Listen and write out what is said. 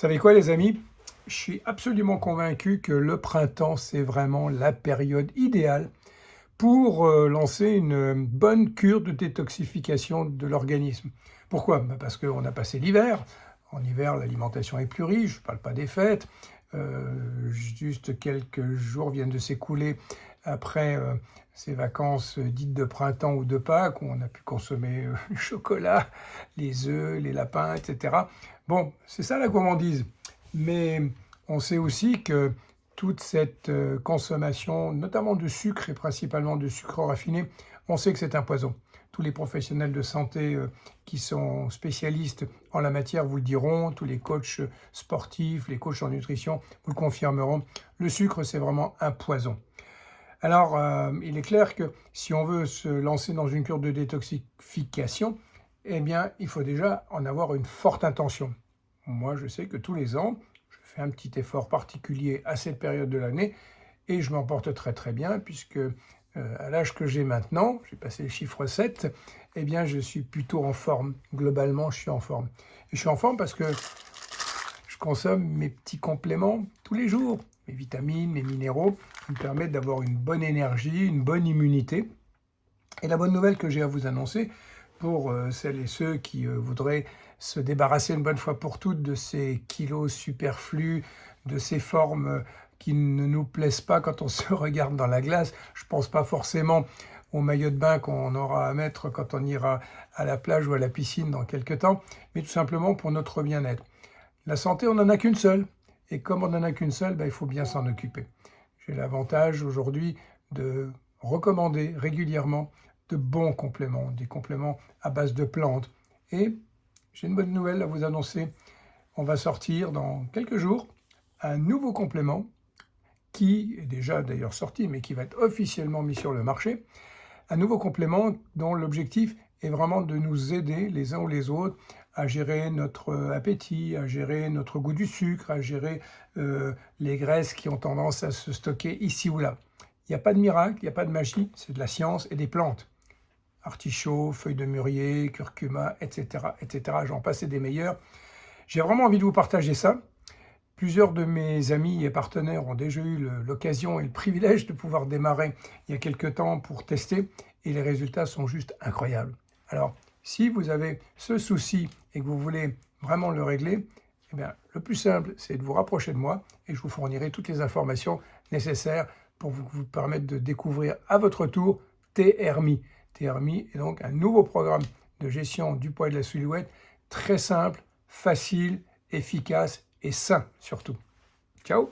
savez quoi les amis? Je suis absolument convaincu que le printemps, c'est vraiment la période idéale pour lancer une bonne cure de détoxification de l'organisme. Pourquoi? Parce qu'on a passé l'hiver. En hiver, l'alimentation est plus riche, je ne parle pas des fêtes. Juste quelques jours viennent de s'écouler après ces vacances dites de printemps ou de Pâques, où on a pu consommer le chocolat, les œufs, les lapins, etc. Bon, c'est ça la gourmandise. Mais on sait aussi que toute cette consommation, notamment de sucre et principalement de sucre raffiné, on sait que c'est un poison. Tous les professionnels de santé qui sont spécialistes en la matière vous le diront, tous les coachs sportifs, les coachs en nutrition vous le confirmeront. Le sucre, c'est vraiment un poison. Alors, il est clair que si on veut se lancer dans une cure de détoxification, eh bien, il faut déjà en avoir une forte intention. Moi, je sais que tous les ans, je fais un petit effort particulier à cette période de l'année et je m'en porte très très bien puisque à l'âge que j'ai maintenant, j'ai passé le chiffre 7, eh bien, je suis plutôt en forme. Globalement, je suis en forme. Et je suis en forme parce que je consomme mes petits compléments tous les jours. Mes vitamines, mes minéraux, qui me permettent d'avoir une bonne énergie, une bonne immunité. Et la bonne nouvelle que j'ai à vous annoncer, pour celles et ceux qui voudraient se débarrasser une bonne fois pour toutes de ces kilos superflus, de ces formes qui ne nous plaisent pas quand on se regarde dans la glace. Je ne pense pas forcément au maillot de bain qu'on aura à mettre quand on ira à la plage ou à la piscine dans quelques temps, mais tout simplement pour notre bien-être. La santé, on n'en a qu'une seule. Et comme on n'en a qu'une seule, il faut bien s'en occuper. J'ai l'avantage aujourd'hui de recommander régulièrement de bons compléments, des compléments à base de plantes. Et j'ai une bonne nouvelle à vous annoncer. On va sortir dans quelques jours un nouveau complément qui est déjà d'ailleurs sorti, mais qui va être officiellement mis sur le marché. Un nouveau complément dont l'objectif est vraiment de nous aider les uns ou les autres à gérer notre appétit, à gérer notre goût du sucre, à gérer les graisses qui ont tendance à se stocker ici ou là. Il n'y a pas de miracle, il n'y a pas de magie, c'est de la science et des plantes. Artichaut, feuilles de mûrier, curcuma, etc., etc. J'en passe et des meilleurs. J'ai vraiment envie de vous partager ça. Plusieurs de mes amis et partenaires ont déjà eu l'occasion et le privilège de pouvoir démarrer il y a quelques temps pour tester et les résultats sont juste incroyables. Alors, si vous avez ce souci et que vous voulez vraiment le régler, eh bien, le plus simple, c'est de vous rapprocher de moi et je vous fournirai toutes les informations nécessaires pour vous permettre de découvrir à votre tour TRMI. TRMI est donc un nouveau programme de gestion du poids et de la silhouette très simple, facile, efficace et sain surtout. Ciao!